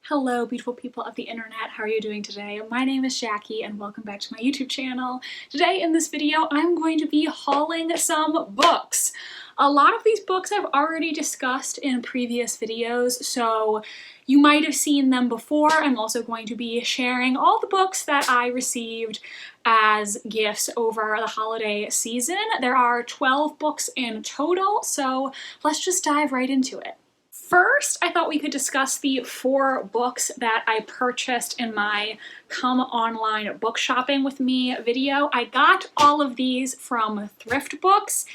Hello, beautiful people of the internet. How are you doing today? My name is Jackie and welcome back to my YouTube channel. Today in this video, I'm going to be hauling some books. A lot of these books I've already discussed in previous videos, so you might have seen them before. I'm also going to be sharing all the books that I received as gifts over the holiday season. There are 12 books in total, so let's just dive right into it. First, I thought we could discuss the 4 books that I purchased in my Come Online Book Shopping With Me video. I got all of these from Thrift books,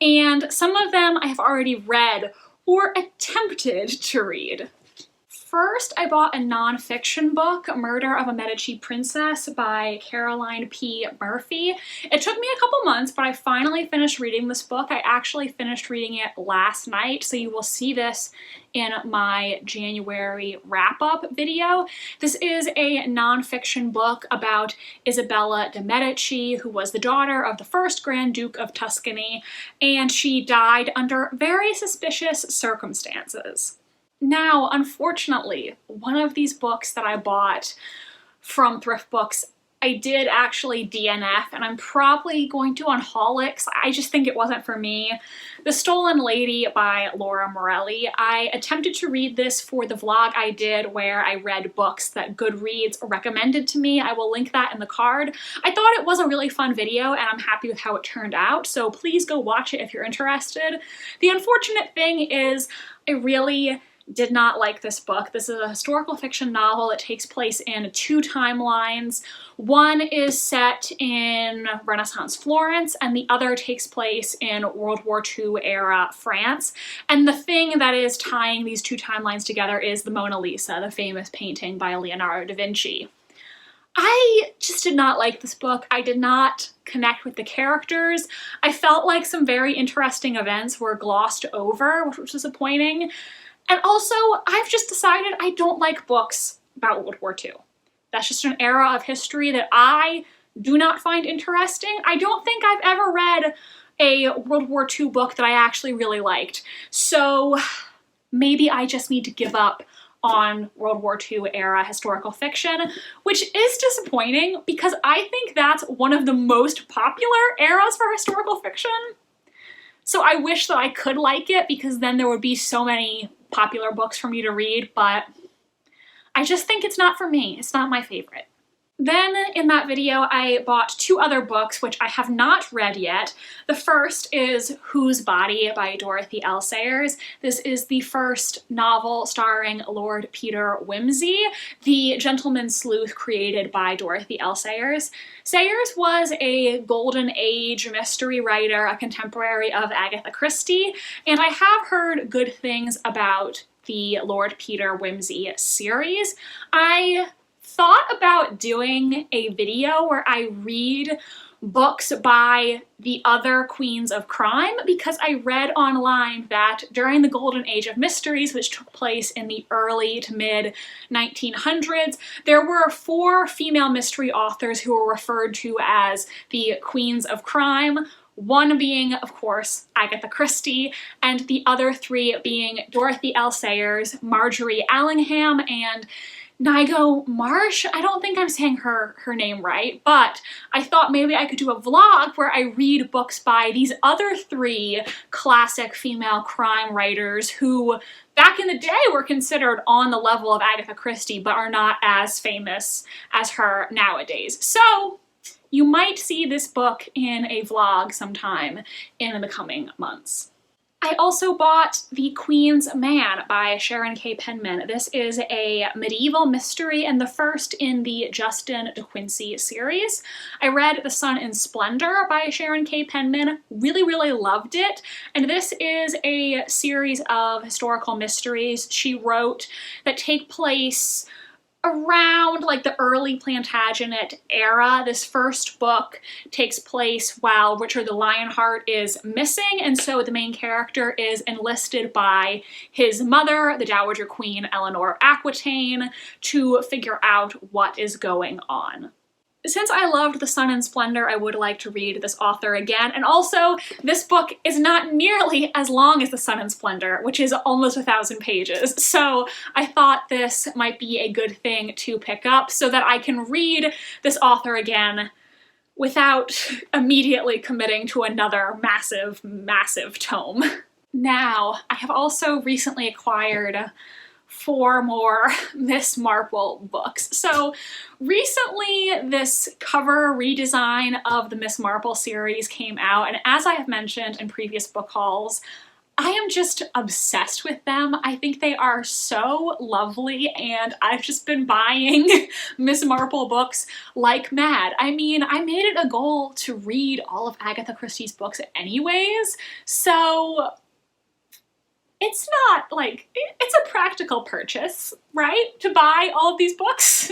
and some of them I have already read or attempted to read. First, I bought a nonfiction book, Murder of a Medici Princess by Caroline P. Murphy. It took me a couple months, but I finally finished reading this book. I actually finished reading it last night, so you will see this in my January wrap-up video. This is a nonfiction book about Isabella de' Medici, who was the daughter of the first Grand Duke of Tuscany, and she died under very suspicious circumstances. Now, unfortunately, one of these books that I bought from Thrift Books, I did actually DNF, and I'm probably going to unhaul it because I just think it wasn't for me. The Stolen Lady by Laura Morelli. I attempted to read this for the vlog I did where I read books that Goodreads recommended to me. I will link that in the card. I thought it was a really fun video and I'm happy with how it turned out, so please go watch it if you're interested. The unfortunate thing is I really did not like this book. This is a historical fiction novel. It takes place in 2 timelines. One is set in Renaissance Florence and the other takes place in World War II era France. And the thing that is tying these 2 timelines together is the Mona Lisa, the famous painting by Leonardo da Vinci. I just did not like this book. I did not connect with the characters. I felt like some very interesting events were glossed over, which was disappointing. And also, I've just decided I don't like books about World War II. That's just an era of history that I do not find interesting. I don't think I've ever read a World War II book that I actually really liked. So maybe I just need to give up on World War II era historical fiction, which is disappointing because I think that's one of the most popular eras for historical fiction. So I wish that I could like it because then there would be so many popular books for me to read, but I just think it's not for me. It's not my favorite. Then in that video, I bought 2 other books, which I have not read yet. The first is Whose Body by Dorothy L. Sayers. This is the first novel starring Lord Peter Wimsey, the gentleman sleuth created by Dorothy L. Sayers. Sayers was a Golden Age mystery writer, a contemporary of Agatha Christie, and I have heard good things about the Lord Peter Wimsey series. I thought about doing a video where I read books by the other queens of crime because I read online that during the Golden Age of Mysteries, which took place in the early to mid 1900s, there were 4 female mystery authors who were referred to as the queens of crime. One being, of course, Agatha Christie, and the other 3 being Dorothy L. Sayers, Marjorie Allingham, and Nigo Marsh. I don't think I'm saying her name right, but I thought maybe I could do a vlog where I read books by these other 3 classic female crime writers who back in the day were considered on the level of Agatha Christie but are not as famous as her nowadays. So you might see this book in a vlog sometime in the coming months. I also bought The Queen's Man by Sharon K. Penman. This is a medieval mystery and the first in the Justin de Quincey series. I read The Sun in Splendor by Sharon K. Penman, really loved it, and this is a series of historical mysteries she wrote that take place around like the early Plantagenet era. This first book takes place while Richard the Lionheart is missing, and so the main character is enlisted by his mother, the Dowager Queen Eleanor of Aquitaine, to figure out what is going on. since I loved The Sun and Splendor, I would like to read this author again. And also, this book is not nearly as long as The Sun and Splendor, which is almost 1,000 pages. So I thought this might be a good thing to pick up so that I can read this author again without immediately committing to another massive, massive tome. Now, I have also recently acquired 4 more Miss Marple books. So recently this cover redesign of the Miss Marple series came out, and as I have mentioned in previous book hauls, I am just obsessed with them. I think they are so lovely, and I've just been buying Miss Marple books like mad. I mean, I made it a goal to read all of Agatha Christie's books anyways, so it's not like, it's a practical purchase, right? To buy all of these books.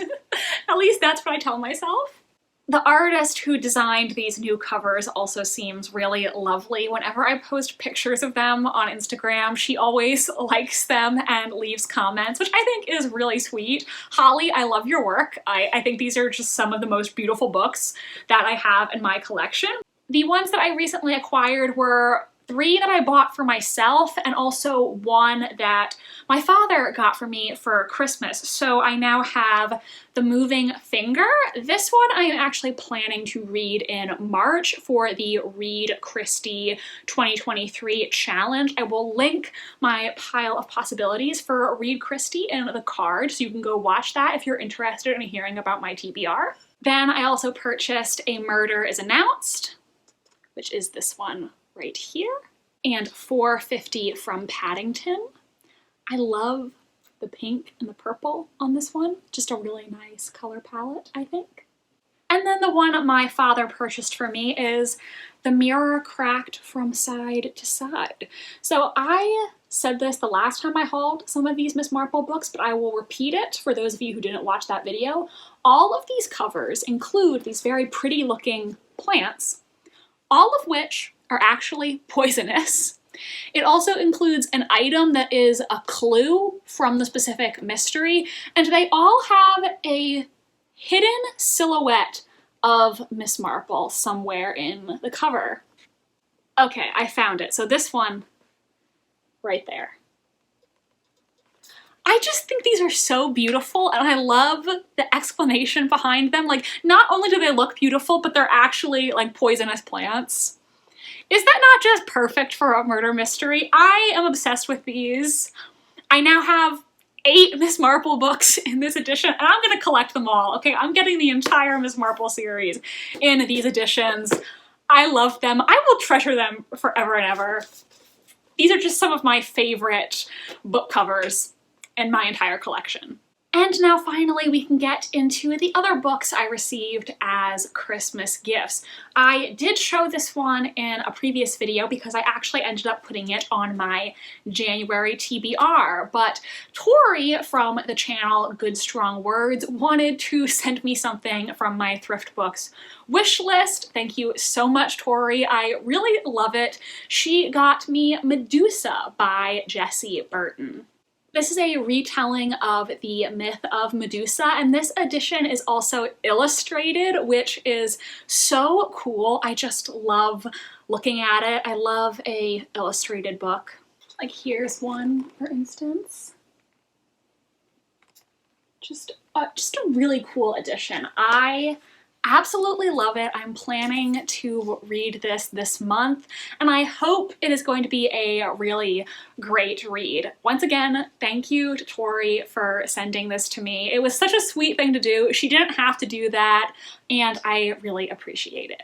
At least that's what I tell myself. The artist who designed these new covers also seems really lovely. Whenever I post pictures of them on Instagram, she always likes them and leaves comments, which I think is really sweet. Holly, I love your work. I think these are just some of the most beautiful books that I have in my collection. The ones that I recently acquired were 3 that I bought for myself and also 1 that my father got for me for Christmas. So I now have The Moving Finger. This one I am actually planning to read in March for the Read Christie 2023 challenge. I will link my pile of possibilities for Read Christie in the card, so you can go watch that if you're interested in hearing about my TBR. Then I also purchased A Murder is Announced, which is this one right here, and 450 from Paddington. I love the pink and the purple on this one. Just a really nice color palette, I think. And then the one my father purchased for me is The Mirror Cracked from Side to Side. So I said this the last time I hauled some of these Miss Marple books, but I will repeat it for those of you who didn't watch that video. All of these covers include these very pretty looking plants, all of which are actually poisonous. It also includes an item that is a clue from the specific mystery, and they all have a hidden silhouette of Miss Marple somewhere in the cover. Okay, I found it. So this one right there. I just think these are so beautiful, and I love the explanation behind them. Like, not only do they look beautiful, but they're actually like poisonous plants. Is that not just perfect for a murder mystery? I am obsessed with these. I now have 8 Miss Marple books in this edition, and I'm gonna collect them all, okay? I'm getting the entire Miss Marple series in these editions. I love them. I will treasure them forever and ever. These are just some of my favorite book covers in my entire collection. And now finally we can get into the other books I received as Christmas gifts. I did show this one in a previous video because I actually ended up putting it on my January TBR, but Tori from the channel Good Strong Words wanted to send me something from my Thrift Books wish list. Thank you so much, Tori. I really love it. She got me Medusa by Jessie Burton. This is a retelling of the myth of Medusa, and this edition is also illustrated, which is so cool. I just love looking at it. I love a illustrated book. Like here's one, for instance. Just a really cool edition. I absolutely love it. I'm planning to read this month, and I hope it is going to be a really great read. Once again, thank you to Tori for sending this to me. It was such a sweet thing to do. She didn't have to do that, and I really appreciate it.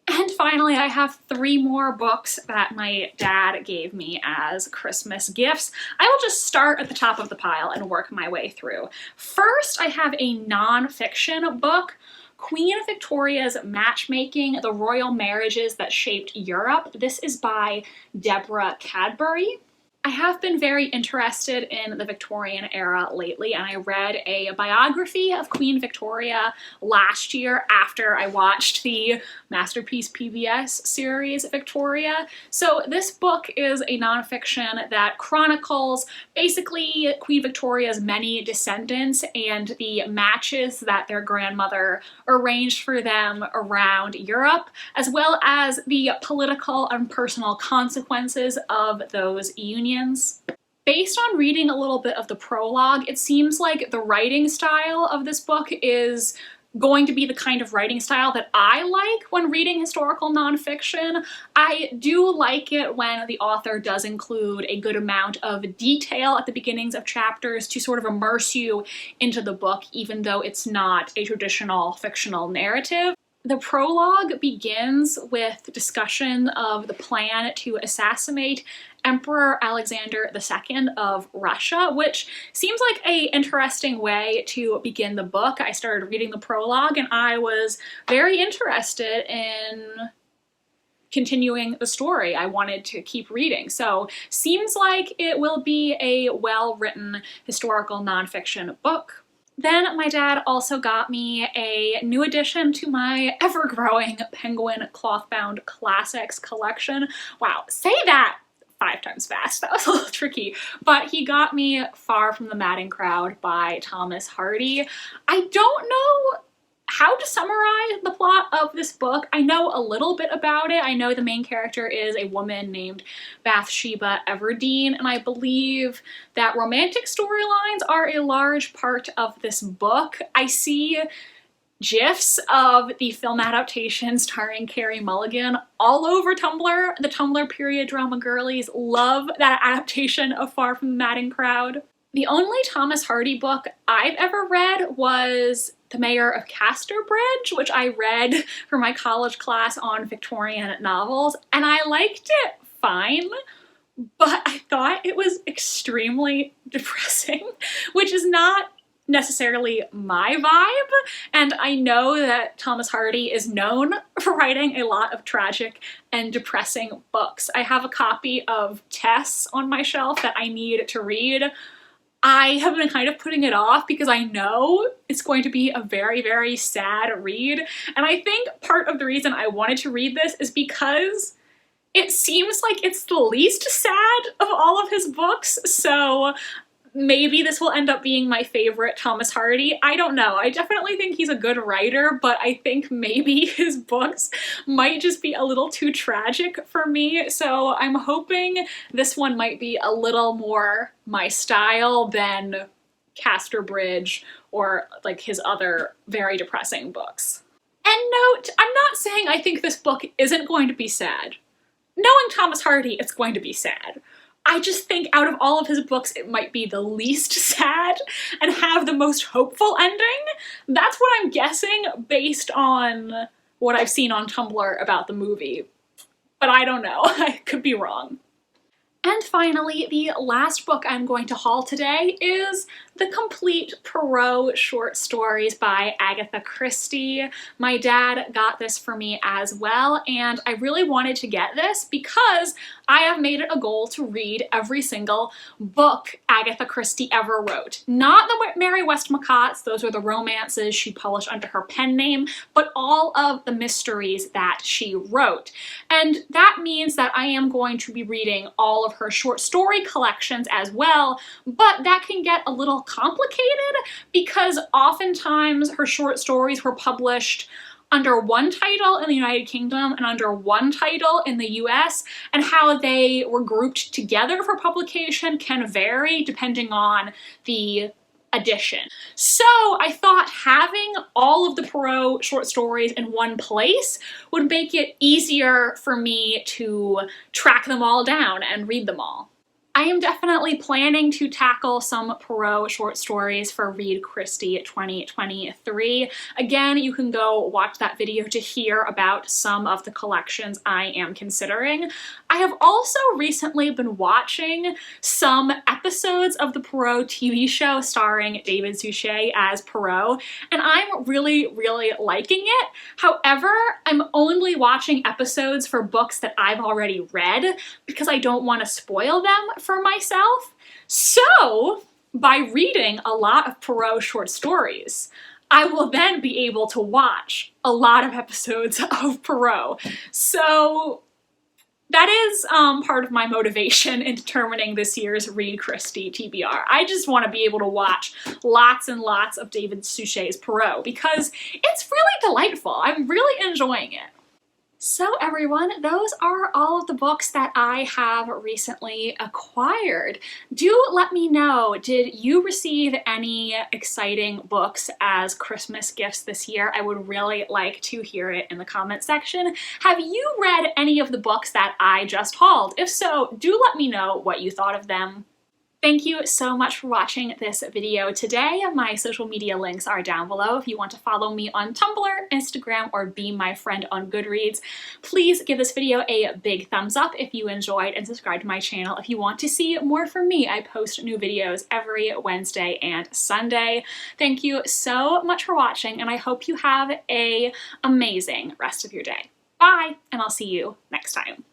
And finally, I have 3 more books that my dad gave me as Christmas gifts. I will just start at the top of the pile and work my way through. First, I have a nonfiction book, Queen Victoria's Matchmaking, The Royal Marriages That Shaped Europe. This is by Deborah Cadbury. I have been very interested in the Victorian era lately, and I read a biography of Queen Victoria last year after I watched the Masterpiece PBS series Victoria. So this book is a nonfiction that chronicles basically Queen Victoria's many descendants and the matches that their grandmother arranged for them around Europe, as well as the political and personal consequences of those unions. Based on reading a little bit of the prologue, it seems like the writing style of this book is going to be the kind of writing style that I like when reading historical nonfiction. I do like it when the author does include a good amount of detail at the beginnings of chapters to sort of immerse you into the book, even though it's not a traditional fictional narrative. The prologue begins with discussion of the plan to assassinate Emperor Alexander II of Russia, which seems like an interesting way to begin the book. I started reading the prologue and I was very interested in continuing the story. I wanted to keep reading. So seems like it will be a well-written historical nonfiction book. Then my dad also got me a new addition to my ever-growing Penguin Clothbound Classics collection. Wow, say that 5 times fast. That was a little tricky. But he got me Far from the Madding Crowd by Thomas Hardy. I don't know how to summarize the plot of this book. I know a little bit about it. I know the main character is a woman named Bathsheba Everdeen, and I believe that romantic storylines are a large part of this book. I see GIFs of the film adaptation starring Carey Mulligan all over Tumblr. The Tumblr period drama girlies love that adaptation of Far from the Madding Crowd. The only Thomas Hardy book I've ever read was The Mayor of Casterbridge, which I read for my college class on Victorian novels, and I liked it fine, but I thought it was extremely depressing, which is not necessarily my vibe, and I know that Thomas Hardy is known for writing a lot of tragic and depressing books. I have a copy of Tess on my shelf that I need to read. I have been kind of putting it off because I know it's going to be a very, very sad read, and I think part of the reason I wanted to read this is because it seems like it's the least sad of all of his books, so maybe this will end up being my favorite Thomas Hardy. I don't know. I definitely think he's a good writer, but I think maybe his books might just be a little too tragic for me. So I'm hoping this one might be a little more my style than Casterbridge or like his other very depressing books. And note, I'm not saying I think this book isn't going to be sad. Knowing Thomas Hardy, it's going to be sad. I just think out of all of his books, it might be the least sad and have the most hopeful ending. That's what I'm guessing based on what I've seen on Tumblr about the movie. But I don't know. I could be wrong. And finally, the last book I'm going to haul today is The Complete Perot Short Stories by Agatha Christie. My dad got this for me as well, and I really wanted to get this because I have made it a goal to read every single book Agatha Christie ever wrote. Not the Mary Westmacott's, those are the romances she published under her pen name, but all of the mysteries that she wrote. And that means that I am going to be reading all of her short story collections as well, but that can get a little complicated because oftentimes her short stories were published under one title in the United Kingdom and under one title in the US, and how they were grouped together for publication can vary depending on the edition. So I thought having all of the Perot short stories in one place would make it easier for me to track them all down and read them all. I am definitely planning to tackle some Perot short stories for Read Christie 2023. Again, you can go watch that video to hear about some of the collections I am considering. I have also recently been watching some episodes of the Perot TV show starring David Suchet as Perot, and I'm really, really liking it. However, I'm only watching episodes for books that I've already read because I don't want to spoil them for myself. So by reading a lot of Perrault short stories, I will then be able to watch a lot of episodes of Perrault. So that is part of my motivation in determining this year's Read Christie TBR. I just want to be able to watch lots and lots of David Suchet's Perrault because it's really delightful. I'm really enjoying it. So everyone, those are all of the books that I have recently acquired. Do let me know, did you receive any exciting books as Christmas gifts this year? I would really like to hear it in the comment section. Have you read any of the books that I just hauled? If so, do let me know what you thought of them. Thank you so much for watching this video today. My social media links are down below if you want to follow me on Tumblr, Instagram, or be my friend on Goodreads. Please give this video a big thumbs up if you enjoyed and subscribe to my channel if you want to see more from me. I post new videos every Wednesday and Sunday. Thank you so much for watching, and I hope you have an amazing rest of your day. Bye, and I'll see you next time.